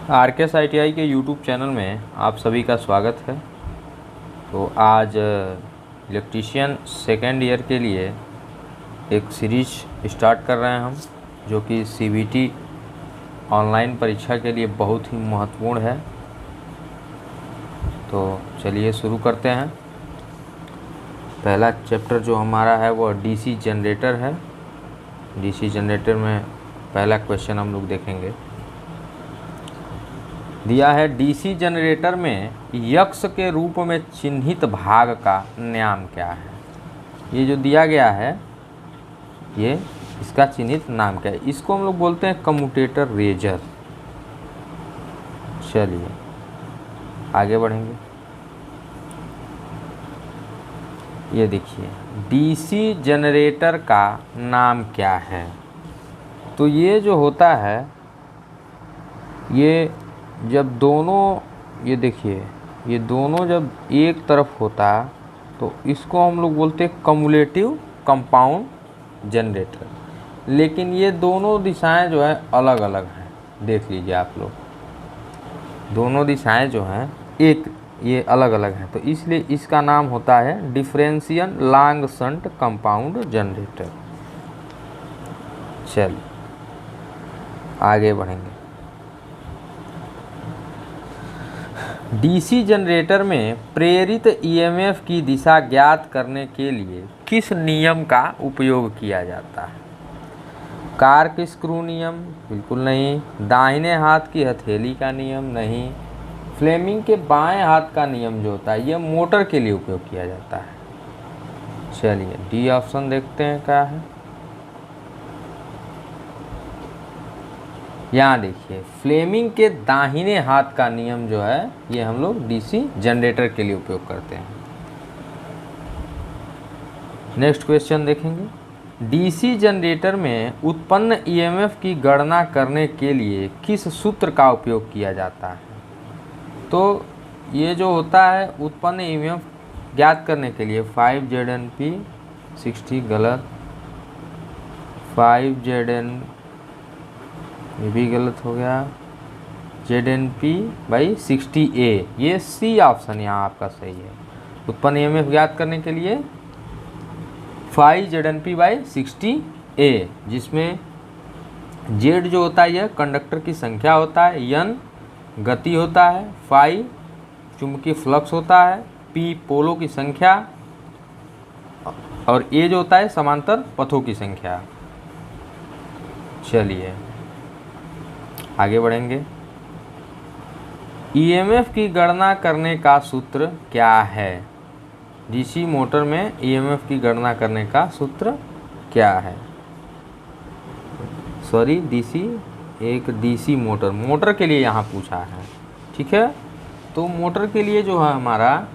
RKSITI के YouTube channel में आप सभी का स्वागत है। तो आज इलेक्ट्रीशियन सेकेंड ईयर के लिए एक सीरीज स्टार्ट कर रहे हैं हम, जो कि CBT ऑनलाइन परीक्षा के लिए बहुत ही महत्वपूर्ण है। तो चलिए शुरू करते हैं। पहला चैप्टर जो हमारा है वो DC जनरेटर है। DC जनरेटर में पहला क्वेश्चन हम लोग देखेंगे। दिया है DC जनरेटर में यक्स के रूप में चिन्हित भाग का नाम क्या है। ये जो दिया गया है ये इसका चिन्हित नाम क्या है। इसको हम लोग बोलते हैं कम्यूटेटर रेजर। चलिए आगे बढ़ेंगे। ये देखिए DC जनरेटर का नाम क्या है। तो ये जो होता है ये जब दोनों, ये देखिए ये दोनों जब एक तरफ होता तो इसको हम लोग बोलते हैं कम्युलेटिव कंपाउंड जनरेटर। लेकिन ये दोनों दिशाएं जो है अलग अलग हैं। देख लीजिए आप लोग, दोनों दिशाएं जो हैं एक ये अलग अलग हैं। तो इसलिए इसका नाम होता है differential long shunt compound generator. चलिए आगे बढ़ेंगे। DC जनरेटर में प्रेरित EMF की दिशा ज्ञात करने के लिए किस नियम का उपयोग किया जाता है। कार्क स्क्रू नियम? बिल्कुल नहीं। दाहिने हाथ की हथेली का नियम? नहीं। फ्लेमिंग के बाएं हाथ का नियम जो होता है ये मोटर के लिए उपयोग किया जाता है। चलिए डी ऑप्शन देखते हैं क्या है। यहाँ देखिए फ्लेमिंग के दाहिने हाथ का नियम जो है ये हम लोग DC जनरेटर के लिए उपयोग करते हैं। नेक्स्ट क्वेश्चन देखेंगे। DC जनरेटर में उत्पन्न EMF की गणना करने के लिए किस सूत्र का उपयोग किया जाता है। तो ये जो होता है उत्पन्न EMF ज्ञात करने के लिए 5ZNP 60 गलत, 5ZN ये भी गलत हो गया, ZNP/60A ये C ऑप्शन यहाँ आपका सही है। उत्पन्न EMF ज्ञात करने के लिए 5ZNP/60A, जिसमें Z जो होता है यह कंडक्टर की संख्या होता है, N गति होता है, phi चुंबकीय फ्लक्स होता है, P पोलों की संख्या और A जो होता है समांतर पथों की संख्या। चलिए आगे बढ़ेंगे। EMF की गणना करने का सूत्र क्या है। DC मोटर में EMF की गणना करने का सूत्र क्या है। सॉरी एक DC मोटर के लिए यहाँ पूछा है। ठीक है, तो मोटर के लिए जो है हमारा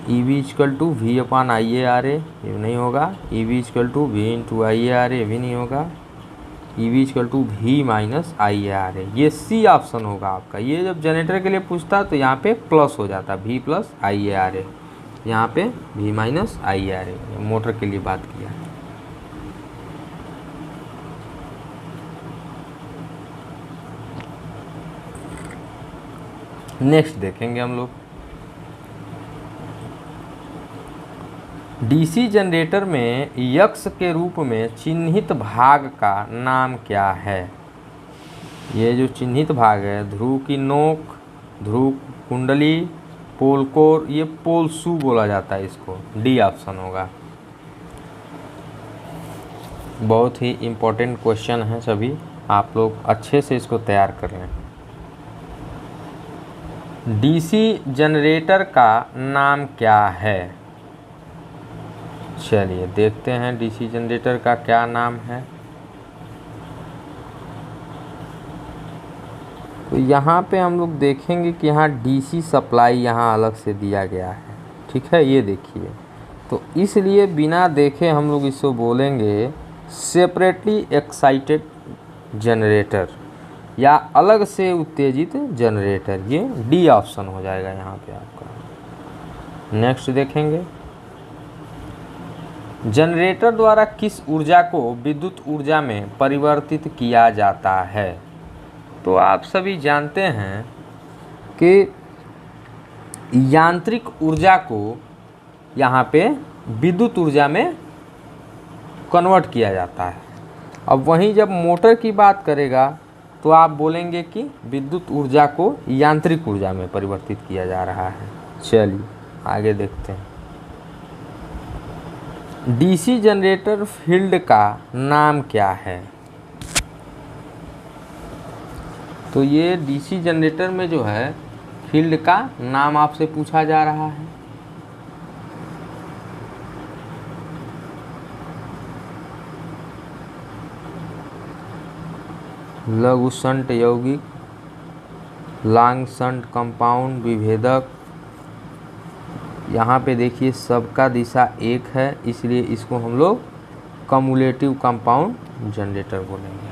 EV=V/IaRa ये नहीं होगा। EV=V/IaRa ये भी नहीं होगा। EV=V-IaRa ये C ऑप्शन होगा आपका। ये जब जनरेटर के लिए पूछता है तो यहाँ पे प्लस हो जाता V+IaRa, यहाँ पे V-IaRa। मोटर के लिए बात किया है। नेक्स्ट देखेंगे हम लोग। DC जनरेटर में यक्स के रूप में चिन्हित भाग का नाम क्या है। ये जो चिन्हित भाग है ध्रुव की नोक, ध्रुव कुंडली, पोल कोर, ये पोल शू बोला जाता है इसको। डी ऑप्शन होगा। बहुत ही इम्पोर्टेंट क्वेश्चन है, सभी आप लोग अच्छे से इसको तैयार कर लें। DC जनरेटर का नाम क्या है। चलिए देखते हैं DC जनरेटर का क्या नाम है। तो यहाँ पे हम लोग देखेंगे कि यहाँ DC सप्लाई यहाँ अलग से दिया गया है। ठीक है, ये देखिए। तो इसलिए बिना देखे हम लोग इसको बोलेंगे सेपरेटली एक्साइटेड जनरेटर या अलग से उत्तेजित जनरेटर। ये डी ऑप्शन हो जाएगा यहाँ पे आपका। नेक्स्ट देखेंगे। जनरेटर द्वारा किस ऊर्जा को विद्युत ऊर्जा में परिवर्तित किया जाता है। तो आप सभी जानते हैं कि यांत्रिक ऊर्जा को यहाँ पे विद्युत ऊर्जा में कन्वर्ट किया जाता है। अब वहीं जब मोटर की बात करेगा तो आप बोलेंगे कि विद्युत ऊर्जा को यांत्रिक ऊर्जा में परिवर्तित किया जा रहा है। चलिए आगे देखते हैं। डीसी जनरेटर फील्ड का नाम क्या है? तो ये डीसी जनरेटर में जो है फील्ड का नाम आपसे पूछा जा रहा है। लघु शंट यौगिक, लॉन्ग शंट कंपाउंड, विभेदक। यहाँ पे देखिए सबका दिशा एक है, इसलिए इसको हम लोग कम्युलेटिव कंपाउंड जनरेटर बोलेंगे।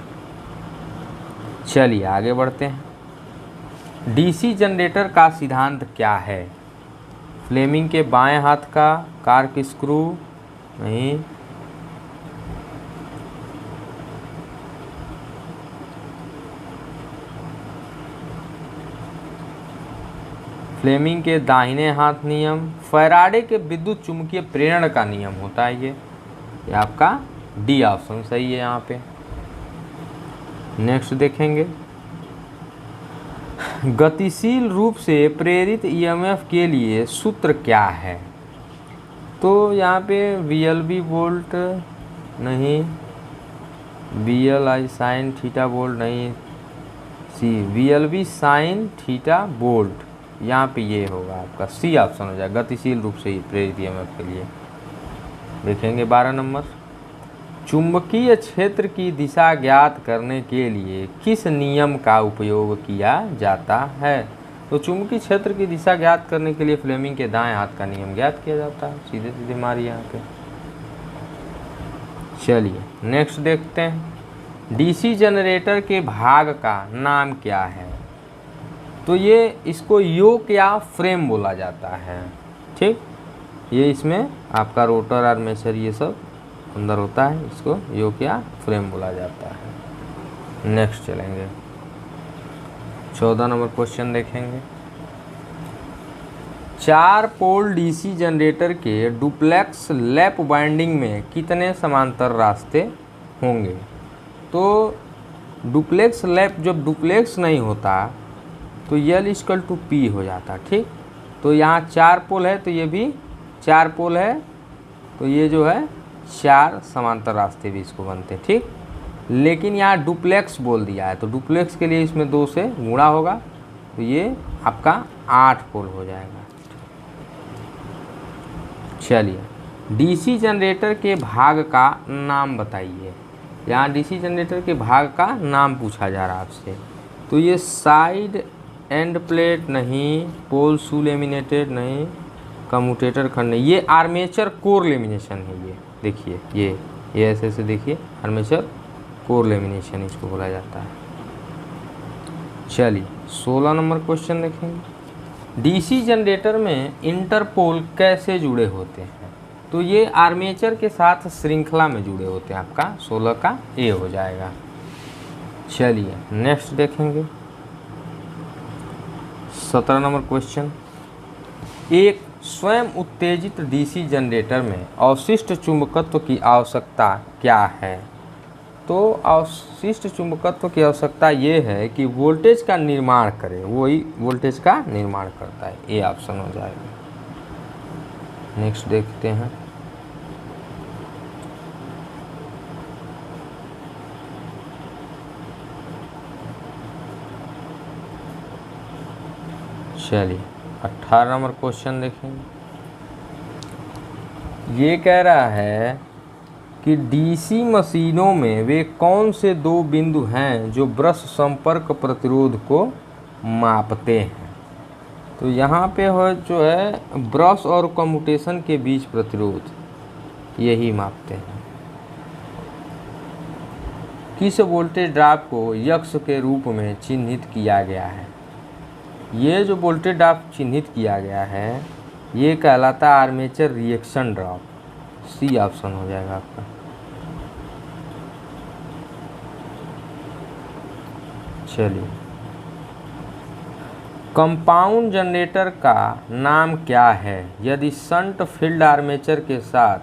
चलिए आगे बढ़ते हैं। डीसी जनरेटर का सिद्धांत क्या है? फ्लेमिंग के बाएं हाथ का, कार्क स्क्रू? नहीं। फ्लेमिंग के दाहिने हाथ नियम? फैराडे के विद्युत चुंबकीय प्रेरण का नियम होता है ये आपका डी ऑप्शन सही है यहाँ पे। नेक्स्ट देखेंगे। गतिशील रूप से प्रेरित ईएमएफ के लिए सूत्र क्या है? तो यहाँ पे VLB वोल्ट नहीं, VLI साइन थीटा वोल्ट नहीं, VLB साइन थीटा वोल्ट, यहाँ पे ये होगा आपका सी ऑप्शन हो जाएगा, गतिशील रूप से प्रेरित ईएमएफ के लिए। देखेंगे 12 नंबर। चुंबकीय क्षेत्र की दिशा ज्ञात करने के लिए किस नियम का उपयोग किया जाता है? तो चुंबकीय क्षेत्र की दिशा ज्ञात करने के लिए फ्लेमिंग के दाएं हाथ का नियम ज्ञात किया जाता है। सीधे सीधे मारिए यहाँ पे। चलिए नेक्स्ट देखते हैं। डीसी जनरेटर के भाग का नाम क्या है? तो ये इसको योक या फ्रेम बोला जाता है। ठीक, ये इसमें आपका रोटर आर्मेचर ये सब अंदर होता है, इसको योक या फ्रेम बोला जाता है। नेक्स्ट चलेंगे, 14 नंबर क्वेश्चन देखेंगे। 4 पोल डीसी जनरेटर के डुप्लेक्स लैप वाइंडिंग में कितने समांतर रास्ते होंगे? तो डुप्लेक्स लैप, जब डुप्लेक्स नहीं होता तो L=P हो जाता। ठीक, तो यहाँ 4 पोल है तो ये भी 4 पोल है, तो ये जो है 4 समांतर रास्ते भी इसको बनते। ठीक, लेकिन यहाँ डुप्लेक्स बोल दिया है तो डुप्लेक्स के लिए इसमें 2 से गुणा होगा, तो ये आपका 8 पोल हो जाएगा। चलिए, डीसी जनरेटर के भाग का नाम बताइए। यहाँ डीसी जनरेटर के भाग का नाम पूछा जा रहा है आपसे। तो ये साइड एंड प्लेट नहीं, पोल शू लेमिनेटेड नहीं, कम्यूटेटर खंड नहीं, ये आर्मेचर कोर लेमिनेशन है। ये देखिए, ये ऐसे ऐसे देखिए, आर्मेचर कोर लेमिनेशन इसको बोला जाता है। चलिए 16 नंबर क्वेश्चन देखेंगे। डीसी जनरेटर में इंटरपोल कैसे जुड़े होते हैं? तो ये आर्मेचर के साथ श्रृंखला में जुड़े होते हैं। आपका 16 का ए हो जाएगा। चलिए नेक्स्ट देखेंगे, 17 नंबर क्वेश्चन। एक स्वयं उत्तेजित डीसी जनरेटर में अवशिष्ट चुंबकत्व की आवश्यकता क्या है? तो अवशिष्ट चुंबकत्व की आवश्यकता ये है कि वोल्टेज का निर्माण करे, वही वोल्टेज का निर्माण करता है। ए ऑप्शन हो जाएगा। नेक्स्ट देखते हैं, चलिए 18 नंबर क्वेश्चन देखेंगे। ये कह रहा है कि डीसी मशीनों में वे कौन से 2 बिंदु हैं जो ब्रश संपर्क प्रतिरोध को मापते हैं? तो यहाँ पे हो जो है ब्रश और कम्यूटेशन के बीच प्रतिरोध, यही मापते हैं। किस वोल्टेज ड्रॉप को यक्स के रूप में चिन्हित किया गया है? ये जो वोल्टेज ड्रॉप चिन्हित किया गया है ये कहलाता है armature reaction drop. C option हो जाएगा आपका। चलिए कंपाउंड जनरेटर का नाम क्या है यदि शंट फील्ड आर्मेचर के साथ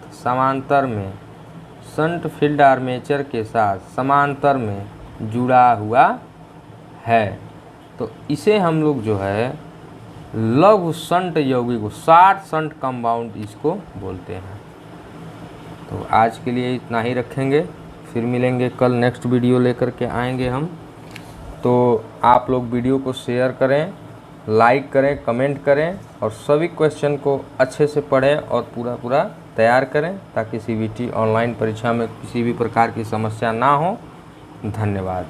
समांतर में जुड़ा हुआ है? तो इसे हम लोग जो है लघु शंट यौगिक को शॉर्ट शंट कंपाउंड इसको बोलते हैं। तो आज के लिए इतना ही रखेंगे, फिर मिलेंगे कल, नेक्स्ट वीडियो लेकर के आएंगे हम। तो आप लोग वीडियो को शेयर करें, लाइक करें, कमेंट करें और सभी क्वेश्चन को अच्छे से पढ़ें और पूरा तैयार करें ताकि CBT ऑनलाइन परीक्षा में किसी भी प्रकार की समस्या ना हो। धन्यवाद।